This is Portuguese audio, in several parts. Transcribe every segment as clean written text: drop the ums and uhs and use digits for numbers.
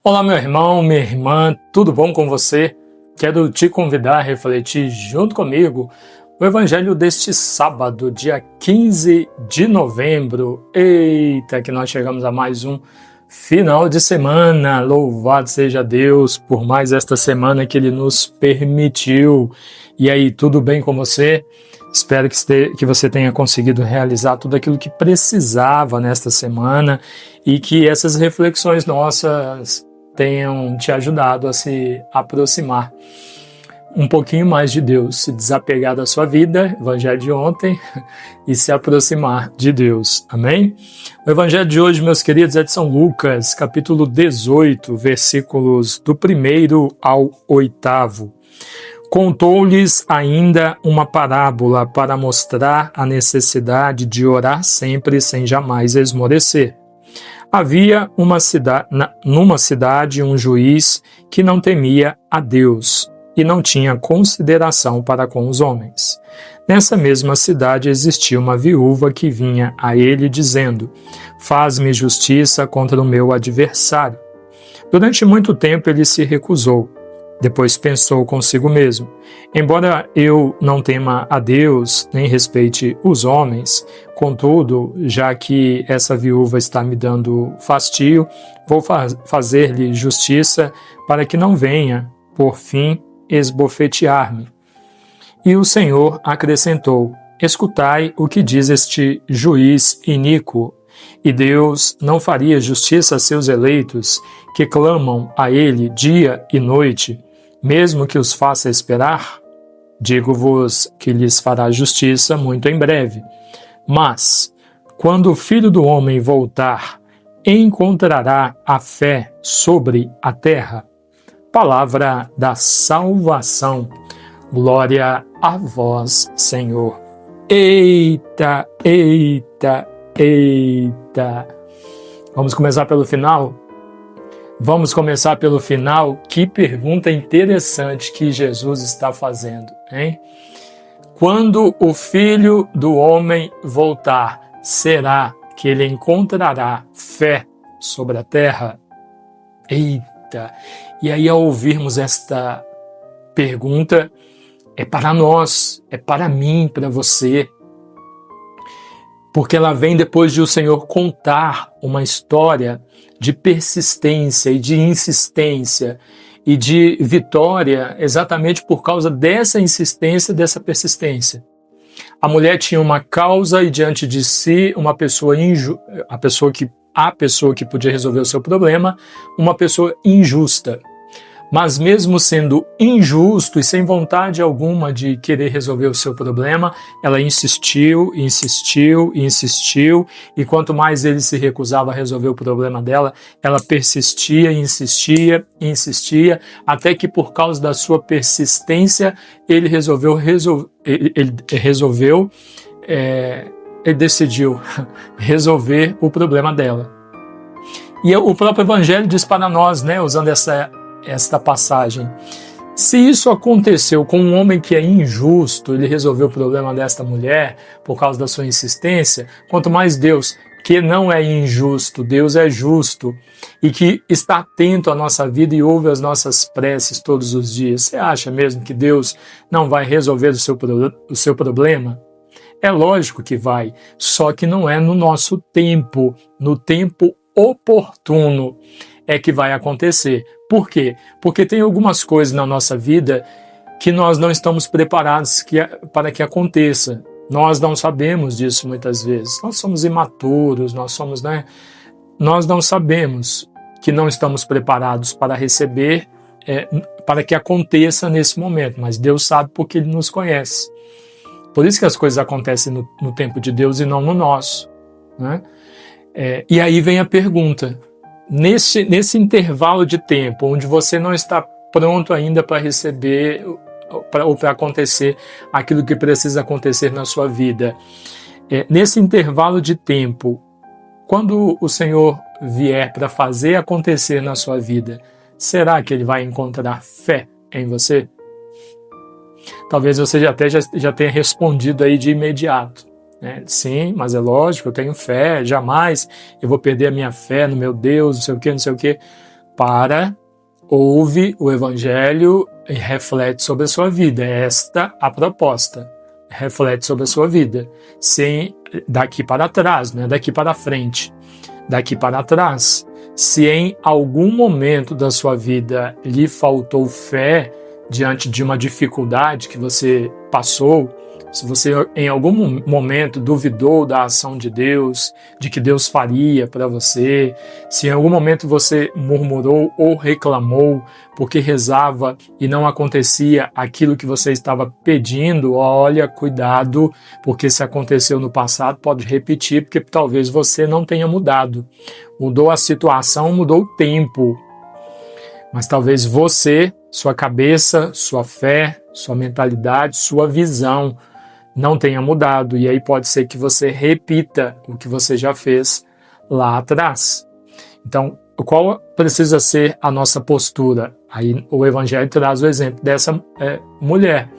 Olá, meu irmão, minha irmã, tudo bom com você? Quero te convidar a refletir junto comigo o Evangelho deste sábado, dia 15 de novembro. Eita, que nós chegamos a mais um final de semana. Louvado seja Deus por mais esta semana que Ele nos permitiu. E aí, tudo bem com você? Espero que você tenha conseguido realizar tudo aquilo que precisava nesta semana e que essas reflexões nossas tenham te ajudado a se aproximar um pouquinho mais de Deus, se desapegar da sua vida, Evangelho de ontem, e se aproximar de Deus. Amém? O Evangelho de hoje, meus queridos, é de São Lucas, capítulo 18, versículos do 1º ao 8º. Contou-lhes ainda uma parábola para mostrar a necessidade de orar sempre sem jamais esmorecer. Havia numa cidade um juiz que não temia a Deus e não tinha consideração para com os homens. Nessa mesma cidade existia uma viúva que vinha a ele dizendo: "Faz-me justiça contra o meu adversário." Durante muito tempo ele se recusou. Depois pensou consigo mesmo: embora eu não tema a Deus, nem respeite os homens, contudo, já que essa viúva está me dando fastio, vou fazer-lhe justiça para que não venha, por fim, esbofetear-me. E o Senhor acrescentou: escutai o que diz este juiz iníquo. E Deus não faria justiça a seus eleitos, que clamam a Ele dia e noite, mesmo que os faça esperar? Digo-vos que lhes fará justiça muito em breve. Mas, quando o Filho do Homem voltar, encontrará a fé sobre a terra? Palavra da salvação. Glória a vós, Senhor. Eita, eita, eita. Vamos começar pelo final? Vamos começar pelo final. Que pergunta interessante que Jesus está fazendo, hein? Quando o Filho do Homem voltar, será que ele encontrará fé sobre a terra? Eita! E aí, ao ouvirmos esta pergunta, é para nós, é para mim, para você, porque ela vem depois de o Senhor contar uma história de persistência e de insistência e de vitória exatamente por causa dessa insistência, dessa persistência. A mulher tinha uma causa e diante de si uma pessoa a pessoa que podia resolver o seu problema, uma pessoa injusta. Mas mesmo sendo injusto e sem vontade alguma de querer resolver o seu problema, ela insistiu, insistiu, insistiu, e quanto mais ele se recusava a resolver o problema dela, ela persistia, insistia, insistia, até que por causa da sua persistência, ele decidiu resolver o problema dela. E o próprio Evangelho diz para nós, usando esta passagem: se isso aconteceu com um homem que é injusto, ele resolveu o problema desta mulher por causa da sua insistência, quanto mais Deus, que não é injusto, Deus é justo e que está atento à nossa vida e ouve as nossas preces todos os dias. Você acha mesmo que Deus não vai resolver o seu problema? É lógico que vai, só que não é no nosso tempo, no tempo oportuno é que vai acontecer. Por quê? Porque tem algumas coisas na nossa vida que nós não estamos preparados para que aconteça. Nós não sabemos disso muitas vezes. Nós somos imaturos, nós não sabemos que não estamos preparados para receber, para que aconteça nesse momento. Mas Deus sabe porque Ele nos conhece. Por isso que as coisas acontecem no tempo de Deus e não no nosso, né? E aí vem a pergunta. Nesse intervalo de tempo, onde você não está pronto ainda para receber ou para acontecer aquilo que precisa acontecer na sua vida, nesse intervalo de tempo, quando o Senhor vier para fazer acontecer na sua vida, será que Ele vai encontrar fé em você? Talvez você já tenha respondido aí de imediato. Sim, mas é lógico, eu tenho fé, jamais eu vou perder a minha fé no meu Deus, não sei o quê. para, ouve o Evangelho e reflete sobre a sua vida. Esta a proposta. Reflete sobre a sua vida. Sem daqui para trás, não é daqui para frente. Daqui para trás. Se em algum momento da sua vida lhe faltou fé diante de uma dificuldade que você passou, se você em algum momento duvidou da ação de Deus, de que Deus faria para você, se em algum momento você murmurou ou reclamou porque rezava e não acontecia aquilo que você estava pedindo, olha, cuidado, porque se aconteceu no passado pode repetir, porque talvez você não tenha mudado. Mudou a situação, mudou o tempo, mas talvez você, sua cabeça, sua fé, sua mentalidade, sua visão não tenha mudado, e aí pode ser que você repita o que você já fez lá atrás. Então, qual precisa ser a nossa postura? Aí o Evangelho traz o exemplo dessa mulher,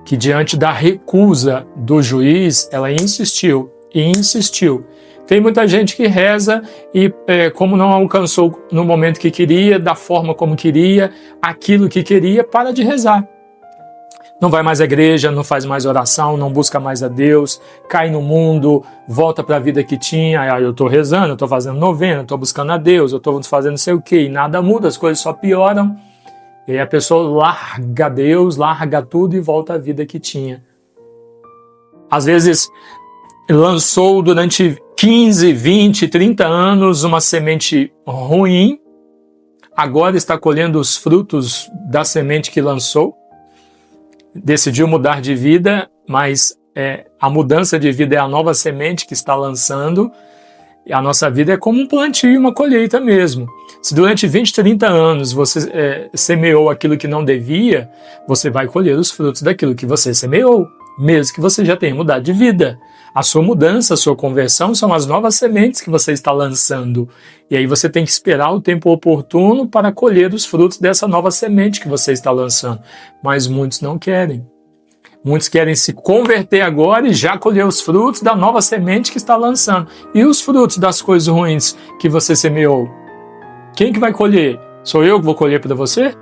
que diante da recusa do juiz, ela insistiu e insistiu. Tem muita gente que reza e como não alcançou no momento que queria, da forma como queria, aquilo que queria, para de rezar. Não vai mais à igreja, não faz mais oração, não busca mais a Deus, cai no mundo, volta para a vida que tinha. Aí eu estou rezando, eu estou fazendo novena, eu estou buscando a Deus, eu estou fazendo não sei o quê, e nada muda, as coisas só pioram. E aí a pessoa larga Deus, larga tudo e volta à vida que tinha. Às vezes lançou durante 15, 20, 30 anos uma semente ruim, agora está colhendo os frutos da semente que lançou. Decidiu mudar de vida, mas a mudança de vida é a nova semente que está lançando, e a nossa vida é como um plantio e uma colheita mesmo. Se durante 20, 30 anos você semeou aquilo que não devia, você vai colher os frutos daquilo que você semeou, mesmo que você já tenha mudado de vida. A sua mudança, a sua conversão são as novas sementes que você está lançando. E aí você tem que esperar o tempo oportuno para colher os frutos dessa nova semente que você está lançando. Mas muitos não querem. Muitos querem se converter agora e já colher os frutos da nova semente que está lançando. E os frutos das coisas ruins que você semeou? Quem que vai colher? Sou eu que vou colher para você?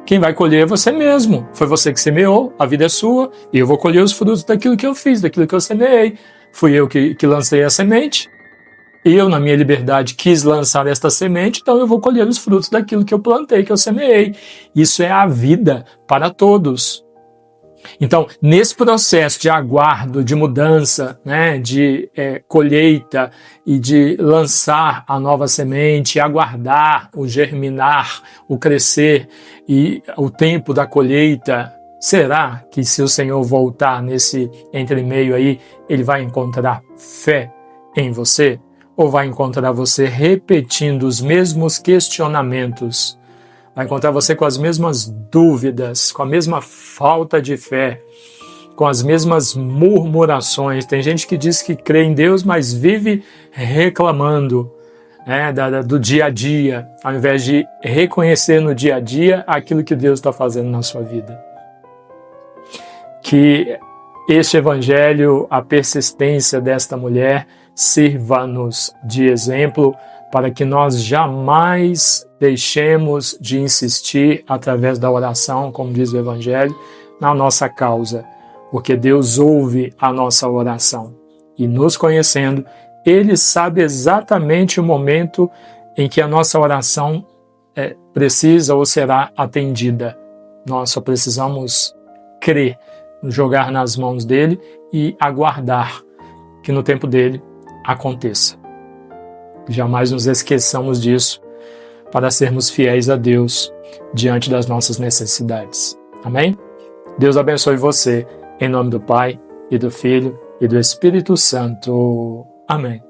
Quem vai colher é você mesmo. Foi você que semeou, a vida é sua, e eu vou colher os frutos daquilo que eu fiz, daquilo que eu semeei. Fui eu que lancei a semente, e eu, na minha liberdade, quis lançar esta semente, então eu vou colher os frutos daquilo que eu plantei, que eu semeei. Isso é a vida para todos. Então, nesse processo de aguardo, de mudança, né, de colheita e de lançar a nova semente, aguardar o germinar, o crescer e o tempo da colheita, será que se o Senhor voltar nesse entremeio aí, Ele vai encontrar fé em você? Ou vai encontrar você repetindo os mesmos questionamentos? Vai encontrar você com as mesmas dúvidas, com a mesma falta de fé, com as mesmas murmurações. Tem gente que diz que crê em Deus, mas vive reclamando do dia a dia, ao invés de reconhecer no dia a dia aquilo que Deus está fazendo na sua vida. Que este Evangelho, a persistência desta mulher, sirva-nos de exemplo para que nós jamais deixemos de insistir através da oração, como diz o Evangelho, na nossa causa, porque Deus ouve a nossa oração. E nos conhecendo, Ele sabe exatamente o momento em que a nossa oração precisa ou será atendida. Nós só precisamos crer, jogar nas mãos dEle e aguardar que no tempo dEle aconteça. Jamais nos esqueçamos disso para sermos fiéis a Deus diante das nossas necessidades. Amém? Deus abençoe você, em nome do Pai, e do Filho, e do Espírito Santo. Amém.